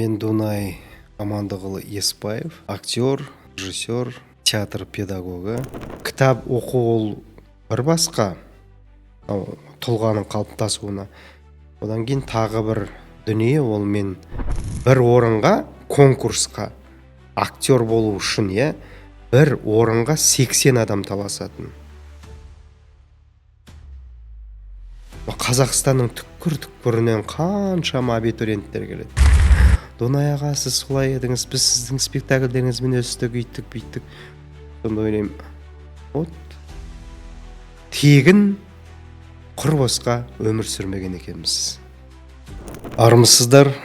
Мен Дунай Амандығұлы Еспаев, актер, режиссер, театр педагогы. Кітап оқу ол бір басқа, тұлғаның қалыптасуына. Одан кейін тағы бір дүние, ол мен бір орынға, конкурсқа актер болу үшін, бір орынға 80 адам таласатын. Қазақстанның түкпір-түкпірінен қаншама абитуриенттер келеді. Дунай аға, сіз солай едіңіз, біз сіздің спектакльдеріңізбен өстік, үйттік, бүйттік. Сонда ойлаймын, тегін құр босқа өмір сүрмеген екенбіз. Армысыздар,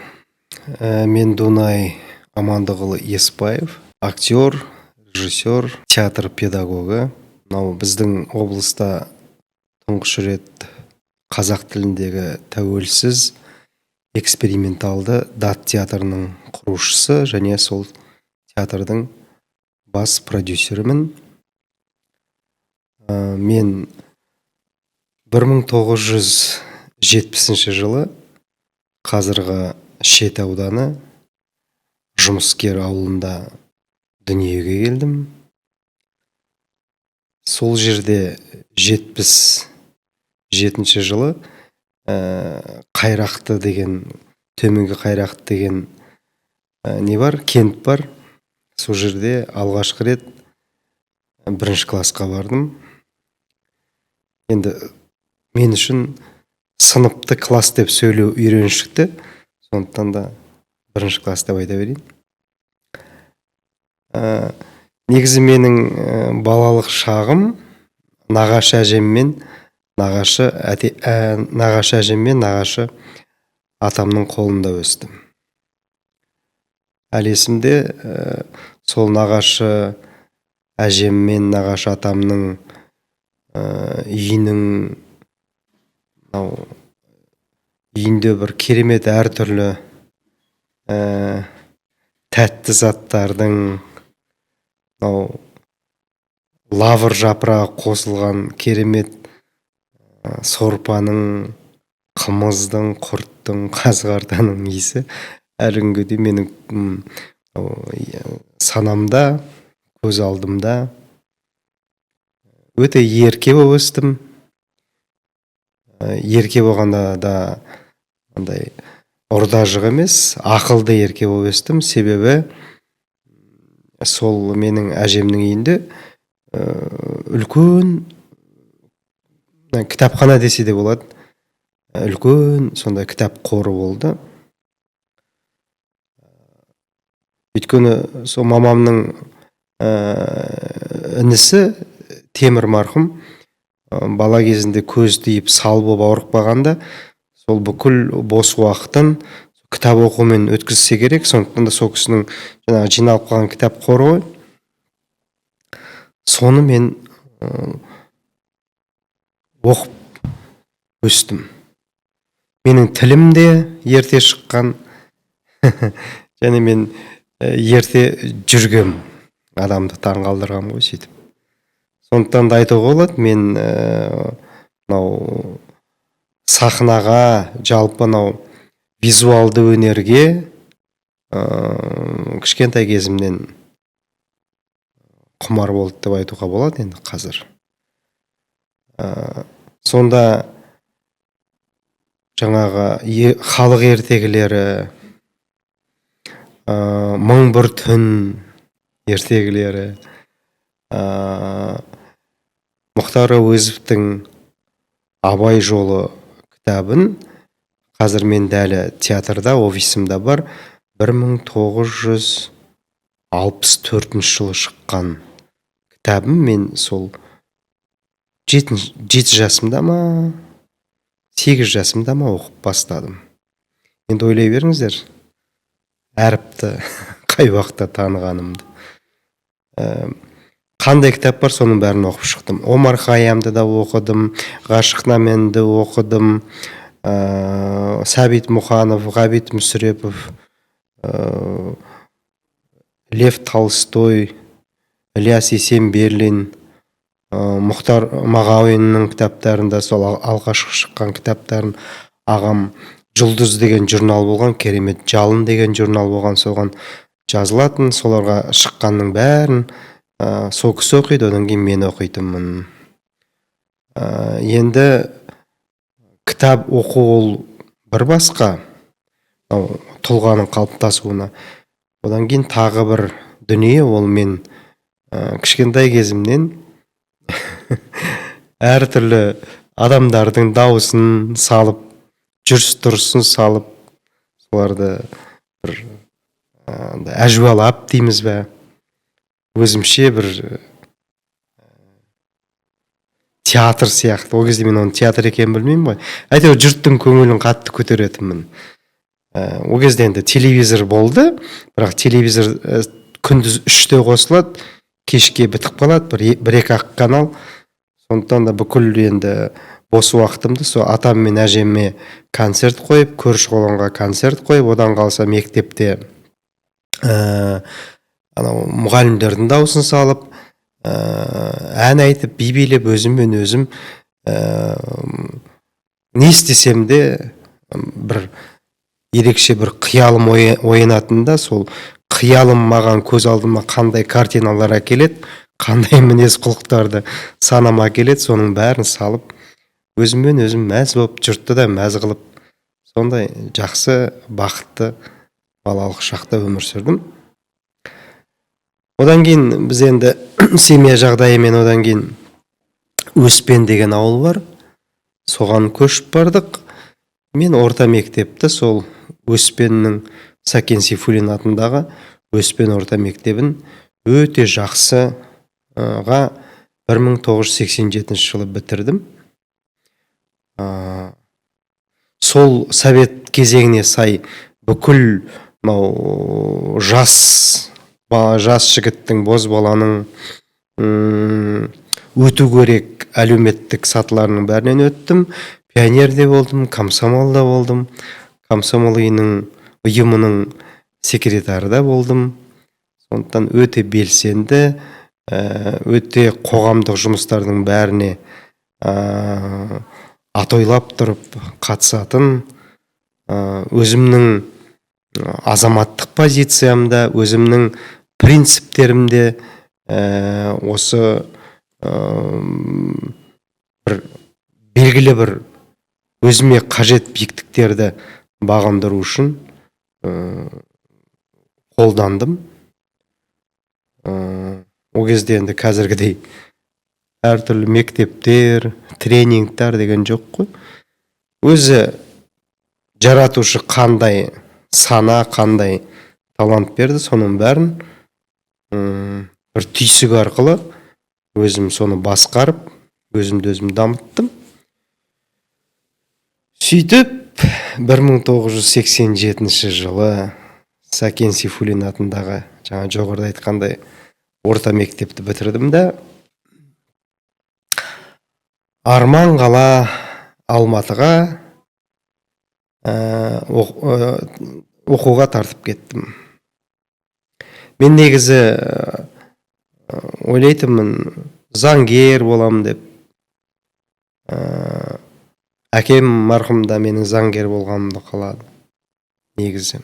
мен Дунай Амандығұлы Еспаев, актер, режиссер, театр педагогы. Біздің облыста тұңғыш рет қазақ тіліндегі тәуелсіз эксперименталды дат театрының құрушысы және сол театрдың бас продюсерімін. Мен 1970 жылы қазіргі Шет ауданы Жұмыскер ауылында дүниеге келдім. Сол жерде 77 жылы Қайрақты деген, төменгі Қайрақты деген не бар, кент бар. Сол жерде алғашқы рет бірінші классқа бардым. Енді мен үшін сыныпты класс деп сөйлеу үйреншікті, сондықтан да бірінші класс деп айта берейін. Негізі менің балалық шағым нағашы әжеммен нағашы атамның қолында өстім. Әлі есімде, сол нағашы әжеммен нағашы атамның үйінде бір керемет әртүрлі тәтті заттардың, лавр жапырағы қосылған керемет сорпаның, қымыздың, құрттың, қазғартаның иісі әлі күнге дейін менің санамда, көз алдымда. Өте ерке болып өстім. Ерке болғанда да ұрда-жық емес, ақылды ерке болып өстім. Себебі сол менің әжемнің үйінде үлкен кітапхана десе де болады. Үлкен сондай кітап қоры болды. Өйткені сол мамамның інісі Темір марқұм бала кезінде көз тиіп сал болып ауырып қалғанда, сол бүкіл бос уақытын кітап оқумен өткізсе керек. Сондықтан да сол кісінің жиналып қалған кітап қоры ғой. Соны мен оқып өстім. Менің тілім де ерте шыққан, және мен ерте жүргем, адамды таңғалдырғам ғой сөйтіп. Сондықтан да айтуға болады, мен сахнаға, жалпы визуалды өнерге кішкентай кезімнен құмар болды деп айтуға болады енді қазір. Сонда жаңағы халық ертегілері, мың бір түн ертегілері, Мұхтар Әуезовтің Абай жолы кітабын қазір мен дәлі театрда, офисімда бар, 1964 жылы шыққан кітабым. Мен сол 7 жасымда ма, 8 жасымда ма оқып бастадым. Енді ойлай беріңіздер, әріпті қай уақытта танығанымды. Қандай кітап бар, соның бәрін оқып шықтым. Омар Хайямды да оқыдым, Ғашық Наменді оқыдым, Сәбит Мұқанов, Ғабит Мүсірепов, Лев Толстой, Ілияс Есенберлин, Мұхтар Мағауиннің кітаптарында сол алғашқы шыққан кітаптарын ағам жұлдыз деген журнал болған, керемет жалын деген журнал болған, соған жазылатын, соларға шыққанның бәрін сол кісі оқиды, одан кейін мен оқитынмын. Енді кітап оқу ол бір басқа, тұлғаның қалыптасуына. Одан кейін тағы бір дүние, ол мен кішкентай кезімнен әртүрлі адамдардың дауысын салып, жүріс-тұрысын салып, соларды бір әжуалап дейміз бе, өзімше бір театр сияқты. Ол кезде мен оның театр екенін білмеймін ғой. Әйтеуір жұрттың көңілін қатты көтеретінмін. Ол кезде енді телевизор болды, бірақ телевизор күндіз 3-те қосылады, кешке бітіп қалады, бір-екі ақ канал. Сондықтан да бүкіл енді бос уақытымды сол атам мен әжеме концерт қойып, көрші-қолаңға концерт қойып, одан қалса мектепте мұғалімдердің дауысын салып, ән айтып, би билеп, өзіммен өзім не істесем де бір ерекше бір қиялым оянатында, сол қиялым маған көз алдыма қандай картиналар әкеледі, қандай мінез құлықтарды санама келеді, соның бәрін салып, өзіммен өзім мәз болып, жұртты да мәз қылып, сондай жақсы, бақытты балалық шақта өмір сүрдім. Одан кейін біз енді семья жағдайымен, одан кейін Өспен деген ауыл бар, соған көшіп бардық. Мен орта мектепті сол Өспеннің Сәкен Сейфуллин атындағы Өспен орта мектебін өте жақсыға 1987 жылы бітірдім. Сол совет кезеңіне сай бүкіл жас жігіттің, боз баланың өту керек әлеуметтік сатыларының бәрінен өттім. Пионерде болдым, комсомолда болдым, комсомол ұйымының секретары да болдым. Сондықтан өте белсенді, өте қоғамдық жұмыстардың бәріне атойлап тұрып қатысатын, өзімнің азаматтық позициямда, өзімнің принциптерімде осы бір белгілі бір өзіме қажет биіктіктерді бағындыру үшін қолдандым. Ол кезде енді қазіргідей әртүрлі мектептер, тренингтер деген жоқ қой. Өзі жаратушы қандай сана, қандай талант берді, соның бәрін бір түйсік арқылы өзім соны басқарып, өзімді өзім дамыттым. Сөйтіп 1987 жылы Сәкен Сейфуллин атындағы, жаңа жоғарыда айтқандай, орта мектепті бітірдім да арман қала Алматыға оқуға тартып кеттім. Мен негізі ойлайтынмын, заңгер болам деп. Әкем марқұм да менің заңгер болғанымды қалады негізі.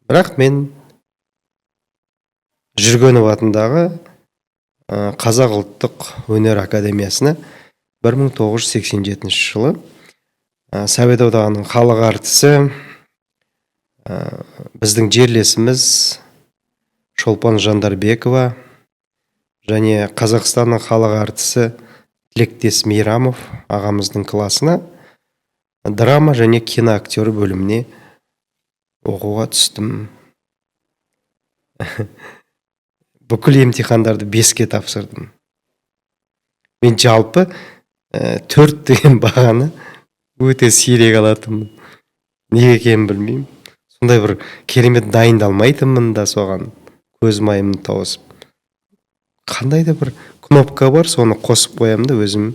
Бірақ мен Жүргенов атындағы Қазақ ұлттық өнер академиясына 1987 жылы Совет одағының халық әртісі, біздің жерлесіміз Шолпан Жандарбекова және Қазақстанның халық әртісі Тілектес Мейрамов ағамыздың класына драма және киноактері бөліміне оқуға түстім. Бүкіл емтихандарды 5-ке тапсырдым. Мен жалпы 4 деген бағаны өте сирек алатынмын. Неге екенін білмеймін. Сондай бір керемет дайындалмайтынмын да, соған көз майымды тауысып. Қандай да бір кнопка бар, соны қосып қоямын да өзім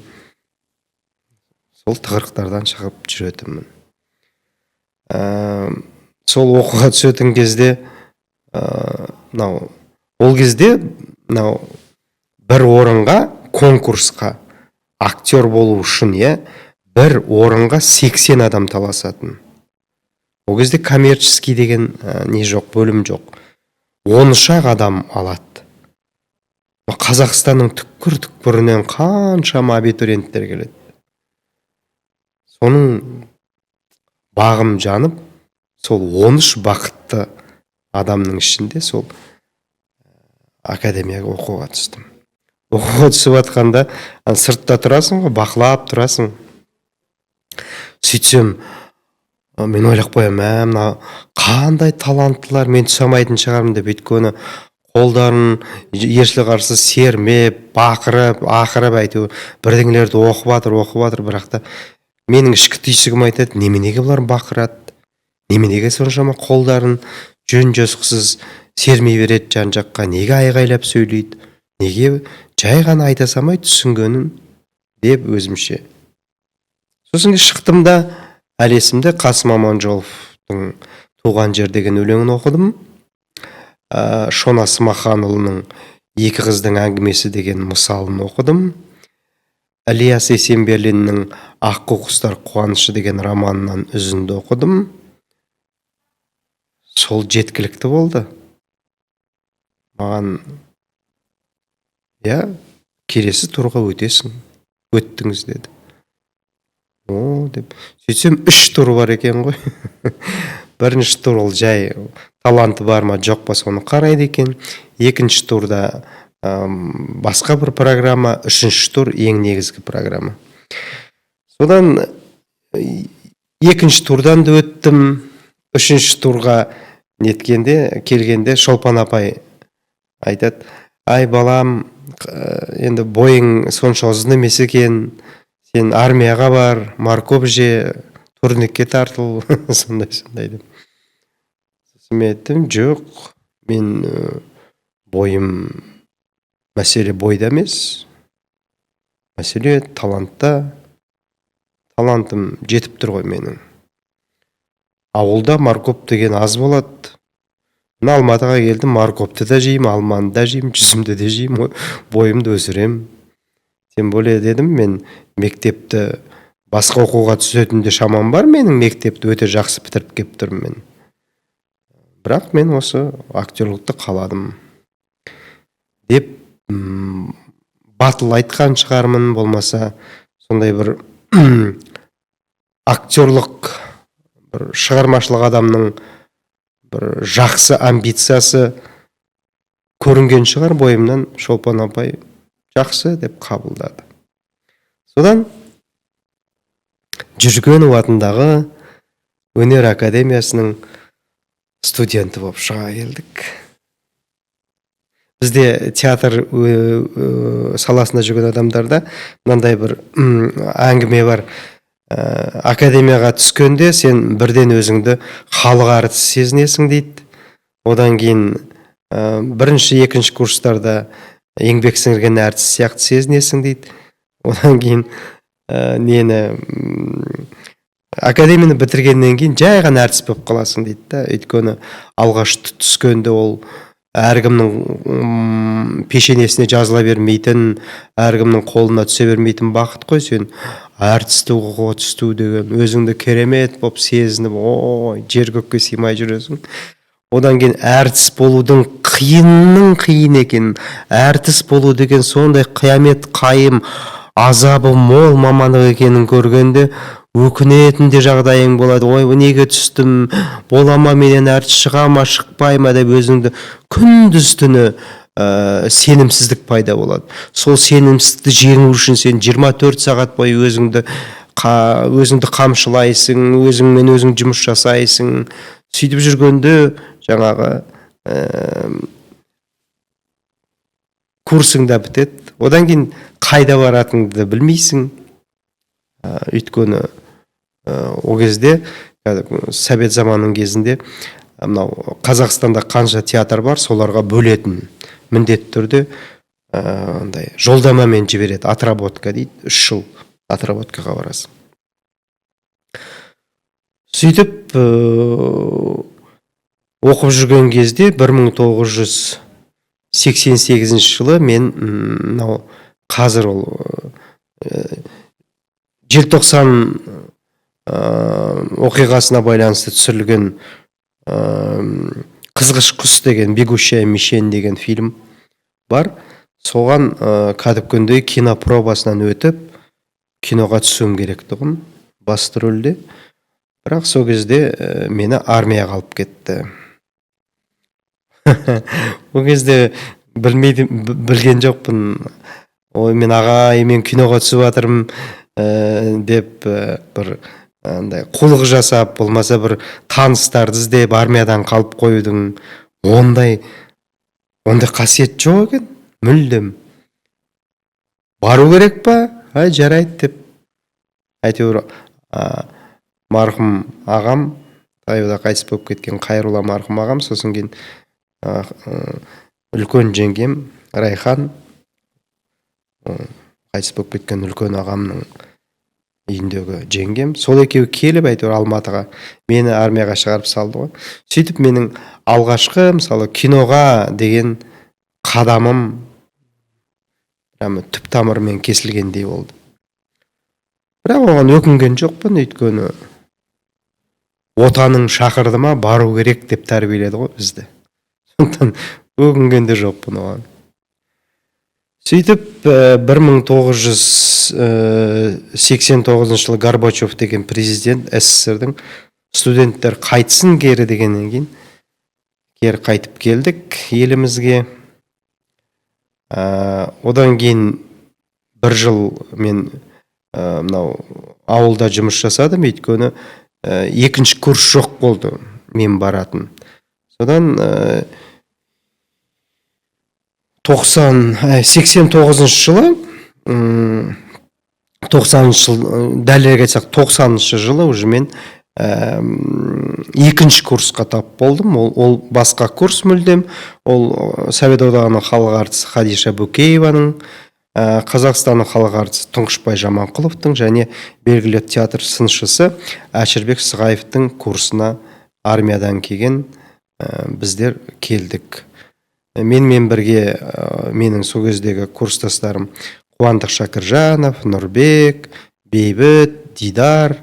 сол тығырықтардан шығып жүретінмін. Сол оқуға түсетін кезде, ол кезде бір орынға, конкурсқа актер болу үшін бір орынға 80 адам таласатын. Ол кезде коммерческий деген не жоқ, бөлім жоқ. 13 адам алады. Қазақстанның түкпір-түкпірінен қаншама абитуриенттер келеді. Соның бағым жанып, сол 13 бақытты адамның ішінде сол академияға оқуға түстім. Оқуға түсіп атқанда сыртта тұрасың ғой, бақылап тұрасың. Сөйтсем, мен ойлап қоямын, мына қандай таланттылар, мен түсе алмайтын шығармын деп, өйткені қолдарын ерсілі қарсы сермеп, бақырып, ақырып әйтеуір бірдеңелерді оқып жатыр, бірақ та менің ішкі түйсігім айтады, неменеге бұлар бақырады? Неменеге соншама қолдарын жөн-жосықсыз сермей береді жан жаққа? Неге айғайлап сөйлейді? Неге жай ғана айта салмай түсінгенін деп өзімше. Сосын шықтым да, әлі есімде Қасым Аманжоловтың Туған жер деген өлеңін оқыдым. Шона Смаханұлының Екі қыздың әңгімесі деген мысалын оқыдым. Ілияс Есенберлиннің Аққу құстар қуанышы деген романынан үзінді оқыдым. Сол жеткілікті болды. Маған, келесі турға өтесің, өттіңіз деді. Деп. Сөйтсем 3 тур бар екен ғой. Бірінші тур ол жай таланты бар ма, жоқ па, соны қарайды екен. Екінші турда басқа бір программа, үшінші тур ең негізгі программа. Содан екінші турдан да өттім. Үшінші турға келгенде Шолпан апай айтады: ай балам, енді бойың сонша ұзын емес екен, сен армияға бар, морковь же, турникке тартыл, сондай деп. Мен айттым, жоқ, мен бойым, мәселе бойда емес, мәселе талантта. Талантым жетіп тұр ғой менің. Ауылда морковь деген аз болады. Алматыға келдім, морковьты да жеймін, алманы да жеймін, жүзімді де жеймін, бойымды өсірем. Тем более дедім, мен мектепті басқа оқуға түсетінде шамам бар, менің мектепті өте жақсы бітіріп кеп тұрмын мен. Бірақ мен осы актерлікті қаладым деп батыл айтқан шығармын, болмаса сондай бір актерлік бір шығармашылық адамның бір жақсы амбициясы көрінген шығар бойымнан. Шолпан апай жақсы деп қабылдады. Содан Жүргенов атындағы өнер академиясының студенті болып шыға келдік. Бізде театр саласында жүрген адамдарда мынандай бір әңгіме бар. Академияға түскенде сен бірден өзіңді халық әртісі сезінесің дейді. Одан кейін бірінші, екінші курстарда еңбек сіңірген әртіс сияқты сезінесің дейді. Одан кейін академияны бітіргеннен кейін жай ғана әртіс болып қаласың дейді. Өйткені алғаш түскенде ол әркімнің пешенесіне жазыла бермейтін, әркімнің қолына түсе бермейтін бақыт қой. Сен әртісті оқуға түсту деген, өзіңді керемет болып сезініп, жер көкке сыймай жүресің. Одан кейін әртіс болудың қиын екен. Әртіс болу деген сондай қиямет қайым, азабы мол мамандық екенін көргенде өкінетін де жағдайың болады. Ой, неге түстім, бола ма, менен әртіс шыға ма, шықпай ма деп өзіңді күндіз түні сенімсіздік пайда болады. Сол сенімсіздікті жеңу үшін сен 24 сағат бойы өзіңді қамшылайсың, өзіңмен өзің жұмыс жасайсың. Сөйтіп жүргенде жаңағы курсың да бітеді. Одан кейін қайда баратыңды білмейсің. Өйткені ол кезде совет заманының кезінде мынау Қазақстанда қанша театр бар, соларға бөлетін міндетті түрде жолдамамен жібереді. Отработка дейді. 3 жыл отработкаға барасың. Сөйтіп оқып жүрген кезде 1988 жылы мен қазір ол желтоқсан оқиғасына байланысты түсірілген қызғыш құс деген, бегущая мишень деген фильм бар. Соған кәдімгідей кинопробасынан өтіп киноға түсуім керек тұғын, басты рөлде. Бірақ сол кезде мені армияға алып кетті. Ол кезде білген жоқпын. Ой, мен ағай, мен киноға түсіп жатырмын деп бір қулық жасап, болмаса бір таныстарды іздеп армиядан қалып қоюдың ондай қасиет жоқ екен, мүлдем. Бару керек па? Жарайды деп. Әйтеуір марқұм ағам, таяуда қайтыс болып кеткен Қайролла марқұм ағам, сосын кейін үлкен жеңгем Райхан, қайтыс болып кеткен үлкен ағамның үйіндегі жеңгем, сол екеуі келіп әйтеуір Алматыға мені армияға шығарып салды ғой. Сөйтіп менің алғашқы мысалы киноға деген қадамым түп тамырымен кесілгендей болды. Бірақ оған өкінген жоқпын, өйткені отаның шақырды ма, бару керек деп тәрбиеледі ғой бізді. Сондықтан өкінген де жоқпын оған. Сөйтіп 1989 жылы Горбачев деген президент СССР-дің студенттер қайтсын кері дегеннен кейін кері қайтып келдік елімізге. Одан кейін бір жыл мен мынау ауылда жұмыс жасадым, өйткені екінші курс жоқ болды мен баратын. Содан 89 жылы, 90 айтсақ 90 жылы уже мен екінші курсқа тап болдым. Ол басқа курс мүлдем. Ол Совет одағының халық әртісі Хадиша Бөкееваның, Қазақстанның халық әртісі Тұңғышбай Жаманқұловтың және белгілі театр сыншысы Әшірбек Сығаевтың курсына армиядан келген біздер келдік. Менімен бірге менің сол кездегі курстастарым Қуандық Шакіржанов, Нұрбек, Бейбіт, Дидар,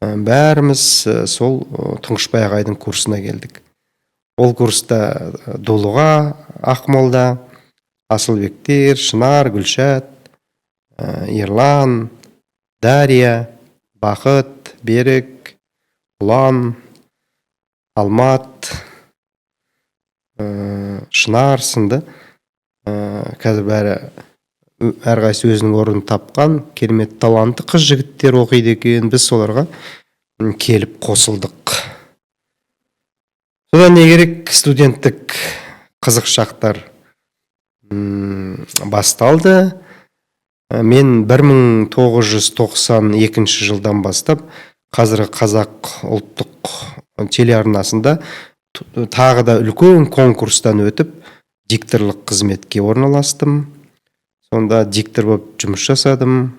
бәріміз сол Тұңғышбай ағайдың курсына келдік. Ол курста Дулыға, Ақмолда, Асылбектер, Шынар, Гүлшат, Ерлан, Дария, Бақыт, Берік, Ұлан, Алмат, Шынар сынды қазір бәрі әрқайсысы өзінің орнын тапқан керемет талантты қыз жігіттер оқиды екен. Біз соларға келіп қосылдық. Содан не керек, студенттік қызық шақтар басталды. Мен 1992 жылдан бастап қазіргі Қазақ ұлттық телеарнасында тағы да үлкен конкурстан өтіп дикторлық қызметке орналастым. Сонда диктор болып жұмыс жасадым.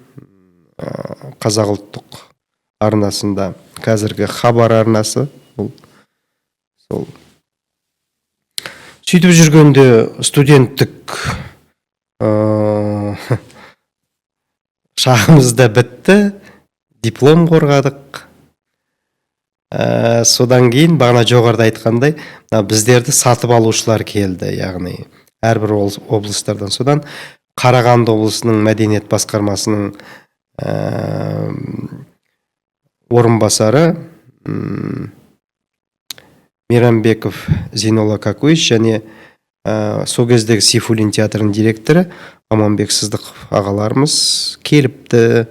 Қазақ ұлттық арнасында, қазіргі Хабар арнасы. Сол. Сөйтіп жүргенде студенттік шағымызда бітті, диплом қорғадық. Содан кейін бағана жоғарыда айтқандай біздерді сатып алушылар келді, яғни әрбір облыстардан. Содан Қарағанды облысының мәдениет басқармасының орынбасары Мейрамбеков Зейнолла Какуевич және сол кездегі Сейфуллин театрының директоры Аманбек Сыздықов ағаларымыз келіпті.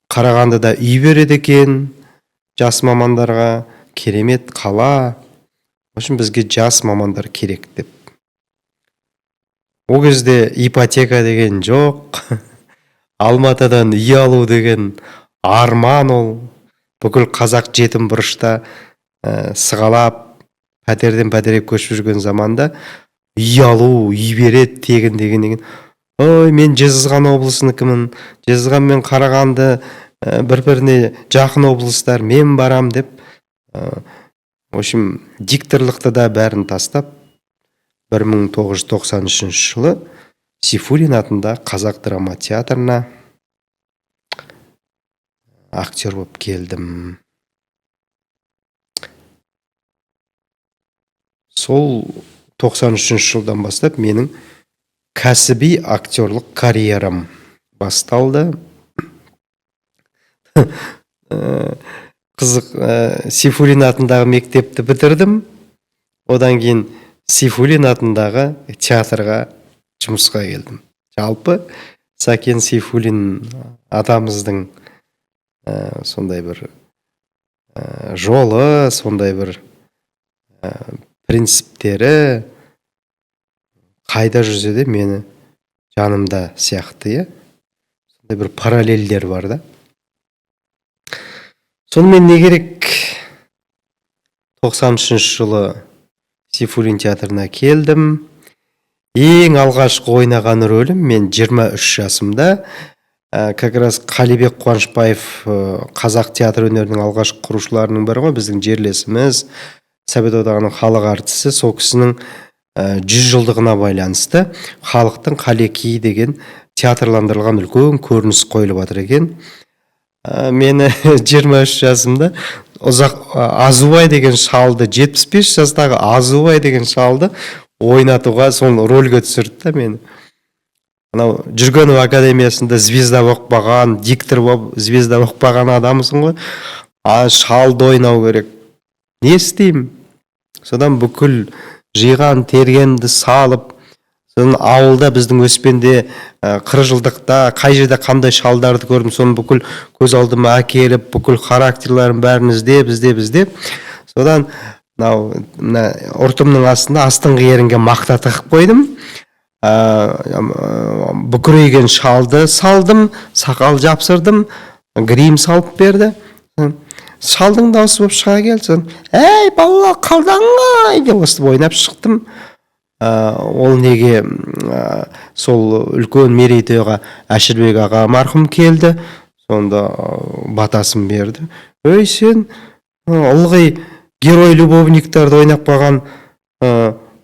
Қарағандыда үй береді екен жас мамандарға, керемет қала. Үшін бізге жас мамандар керек деп. Ол кезде ипотека деген жоқ. Алматыдан үй алу деген арман ол. Бүкіл қазақ жетім бұрышта сығалап, пәтерден пәтерге көшіп жүрген заманда үй алу, үй береді тегін деген. Ой, мен Жезқазған облысыныкімін. Жезқазған мен Қарағанды бір-біріне жақын облыстар, мен барам деп. В общем, дикторлықты да бәрін тастап, 1993 жылы Сейфуллин атында Қазақ драма театрына актер болып келдім. Сол 93 жылдан бастап менің кәсіби актерлық карьерам басталды. Қызық, Сейфуллин атындағы мектепті бітірдім. Одан кейін Сейфуллин атындағы театрға жұмысқа келдім. Жалпы Сәкен Сейфуллин атамыздың сондай бір жолы, сондай бір принциптері қайда жүрсе де мені жанымда сияқты, сондай бір параллельдер бар да. Сонымен не керек? 93 жылы Сейфуллин театрына келдім. Ең алғашқы ойнаған рөлім мен 23 жасымда, как раз Қалибек Қуанышбаев қазақ театр өнерінің алғашқы құрушыларының бірі ғой, біздің жерлесіміз, Совет одағының халық артисі. Сол кісінің 100 жылдығына байланысты халықтың қалекейі деген театрландырылған үлкен көрініс қойылып жатыр екен. Мені 23 жасымда Азубай деген шалды, 75 жастағы Азубай деген шалды ойнатуға, сол рөлге түсірді мені. Анау Жүргенов академиясында звезда оқпаған, диктор болып звезда оқпаған адамсың ғой. Шалды ойнау керек. Не істеймін? Содан бүкіл жиған тергенді салып, содан ауылда біздің Өспенде 40 жылдықта қай жерде қандай шалдарды көрдім, соны бүкіл көз алдыма әкеліп, бүкіл характерлерін бәрін іздеп. Содан ұртымның астында астыңғы ерінге мақта тығып қойдым. Бүкірейген шалды салдым, сақал жапсырдым, грим салып берді. Шалдың дауысы болып шыға келді. Әй, балалар, қалдаңай деп осып ойнап шықтым. Ол неге сол үлкен мерейтойға Әшірбек аға марқұм келді. Сонда батасын берді. Өй, сен ылғи герой-любовниктарды ойнап қойған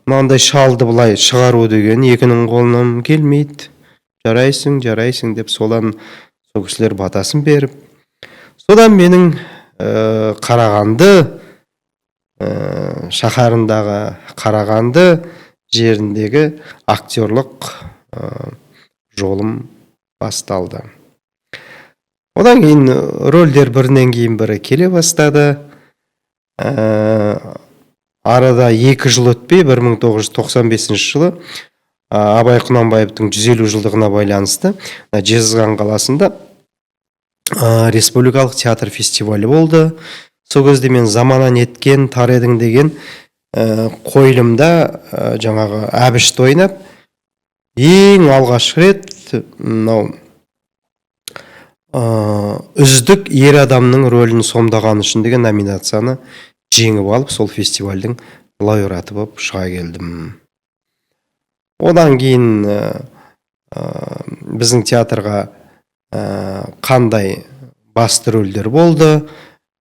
мынандай шалды былай шығару деген екінің қолынан келмейді. Жарайсың деп сол кісілер батасын беріп. Содан менің Қарағанды шаһарындағы Қарағанды жеріндегі актерлық жолым басталды. Одан кейін рөлдер бірінен кейін бірі келе бастады. Арада 2 жыл өтпей 1995 жылы Абай Құнанбаевтың 150 жылдығына байланысты Жезқазған қаласында республикалық театр фестивалі болды. Сол кезде мен заманан еткен тар едің деген қойылымда жаңағы Әбішті ойнап, ең алғашқы рет үздік ер адамның рөлін сомдаған үшін деген номинацияны жеңіп алып, сол фестивальдің лауреаты болып шыға келдім. Одан кейін біздің театрға қандай басты рөлдер болды,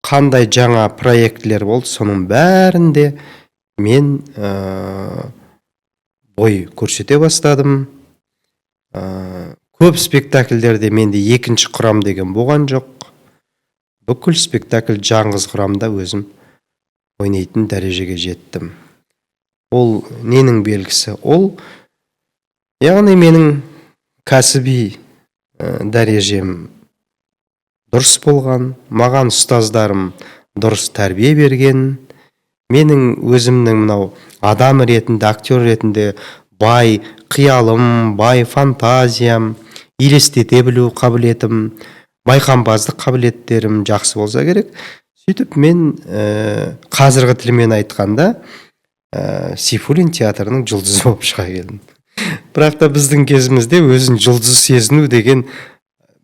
қандай жаңа проектілер болды, соның бәрінде мен бой көрсете бастадым. Көп спектакльдерде менде екінші құрам деген болған жоқ. Бүкіл спектакль жаңғыз құрамда өзім ойнайтын дәрежеге жеттім. Ол ненің белгісі? Ол, яғни менің кәсіби дәрежем дұрыс болған, маған ұстаздарым дұрыс тәрбие берген, менің өзімнің мынау адам ретінде, актер ретінде бай қиялым, бай фантазиям, елестете білу қабілетім, байқампаздық қабілеттерім жақсы болса керек. Сөйтіп мен қазіргі тілмен айтқанда Сейфуллин театрының жұлдызы болып шыға келдім. Бірақ та біздің кезімізде өзін жұлдыз сезіну деген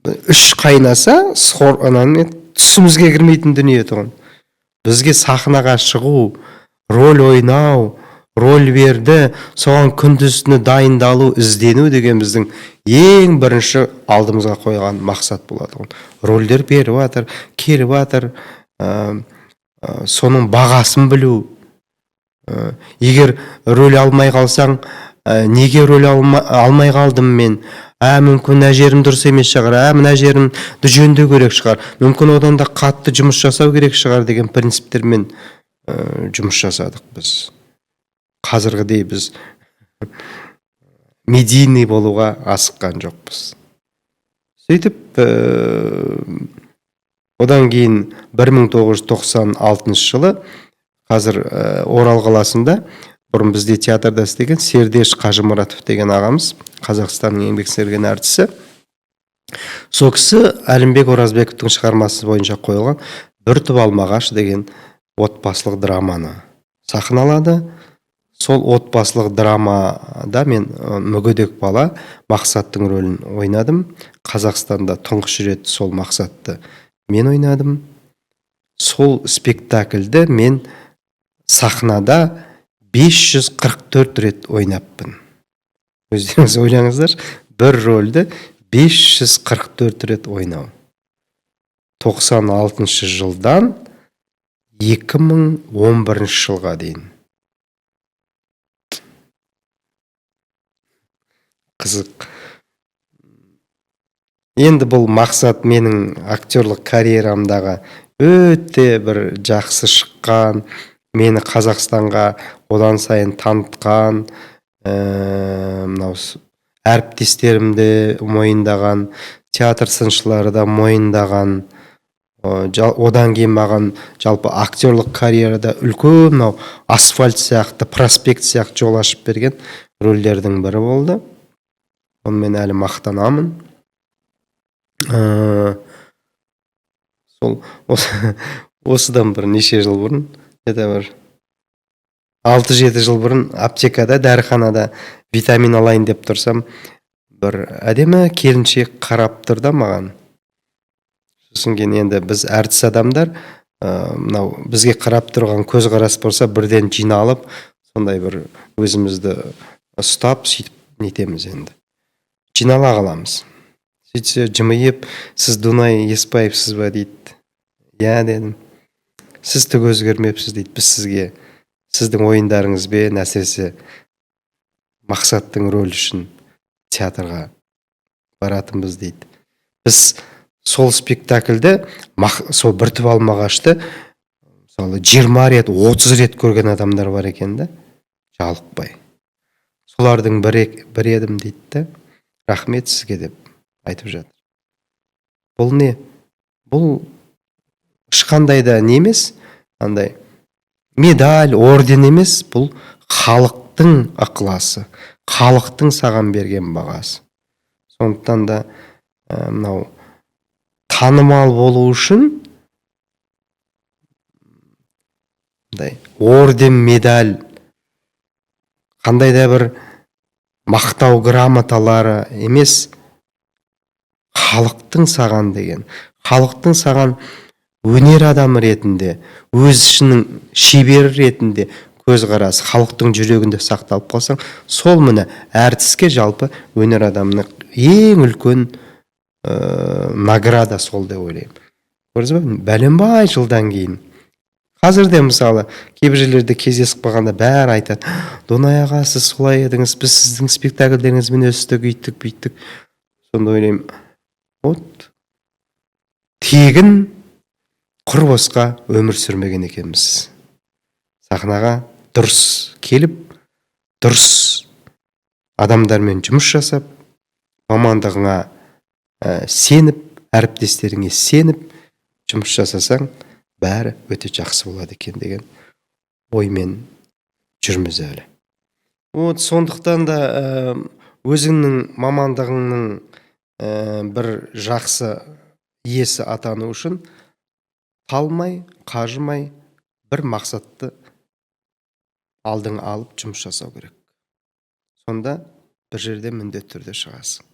үш қайнаса түсімізге кірмейтін дүние тұғын. Бізге сахнаға шығу, рөл ойнау, рөл берді, соған күндізіне дайындалу, іздену деген біздің ең бірінші алдымызға қойған мақсат болады. Рөлдер беріп жатыр, келіп жатыр, соның бағасын білу. Егер рөл алмай қалсаң, неге рөл алмай қалдым мен, мүмкін мына жерім дұрыс емес шығар, мына жерімді жөндеу керек шығар, мүмкін одан да қатты жұмыс жасау керек шығар деген принциптермен жұмыс жасадық біз. Қазіргідей біз медийный болуға асыққан жоқпыз. Сөйтіп, одан кейін 1996 жылы қазір Орал қаласында, бұрын бізде театрда істеген Сердеш Қажымұратов деген ағамыз, Қазақстанның еңбек сіңірген әртісі. Сол кісі Әлімбек Оразбековтың шығармасы бойынша қойылған «Бір түп алмағаш» деген отбасылық драманы сахналады. Сол отбасылық драмада мен мүгедек бала Мақсаттың рөлін ойнадым. Қазақстанда тұңғыш рет сол Мақсатты мен ойнадым. Сол спектакльді мен сахнада 544 рет ойнаппын. Өздеріңіз ойлаңыздар, бір рөлді 544 рет ойнау. 96 жылдан 2011 жылға дейін. Қызық. Енді бұл Мақсат менің актерлық карьерамдағы өте бір жақсы шыққан, мені Қазақстанға одан сайын танытқан, әріптестерімді мойындаған, театр сыншылары да мойындаған, одан кейін маған жалпы актерлық карьерада үлкен асфальт сияқты, проспект сияқты жол ашып берген рөлдердің бірі болды. Оны мен әлі мақтанамын. Осыдан бір неше жыл бұрын, бір 6-7 жыл бұрын аптекада, дәріханада витамин алайын деп тұрсам, бір әдемі келіншек қарап тұрды маған. Сосын кейін енді біз әртіс адамдар, бізге қарап тұрған көзқарас болса бірден жиналып, сондай бір өзімізді ұстап, сөйтіп нетеміз енді. Жинала қаламыз. Сөйтсе жымиып, сіз Дунай Еспаевсыз ба дейді. Я дедім. Сіз түк өзгермепсіз дейді. Біз сізге, сіздің ойындарыңызбен, әсіресе Мақсаттың рөлі үшін театрға баратынбыз дейді. Біз сол спектакльді, сол бір түп алмағашты, мысалы 20 рет, 30 рет көрген адамдар бар екен да, жалықпай. Солардың бір едім дейді. Рахмет сізге деп айтып жатыр. Бұл не? Бұл ешқандай да не емес, андай медаль, орден емес, бұл халықтың ықыласы, халықтың саған берген бағасы. Сондықтан да мынау танымал болу үшін орден, медаль, қандай да бір мақтау грамоталары емес, халықтың саған деген, халықтың саған өнер адамы ретінде, өз ішінің шебері ретінде көзқарас халықтың жүрегінде сақталып қалсаң, сол міне әртіске жалпы өнер адамының ең үлкен награда сол деп ойлаймын. Көрдіңіз бе? Бәленбай жылдан кейін. Қазірде мысалы кейбір жерлерде кездесіп қалғанда бәрі айтады: Дунай аға, сіз солай едіңіз, біз сіздің спектакльдеріңізбен өстік, үйттік, бүйттік. Сонда ойлаймын, вот тегін құр босқа өмір сүрмеген екенбіз. Сахнаға дұрыс келіп, дұрыс адамдармен жұмыс жасап, мамандығыңа сеніп, әріптестеріңе сеніп жұмыс жасасаң, бәрі өте жақсы болады екен деген оймен жүрміз әлі. Вот сондықтан да өзіңнің мамандығыңның бір жақсы иесі атану үшін талмай, қажымай бір мақсатты алдың алып жұмыс жасау керек. Сонда бір жерде міндетті түрде шығасың.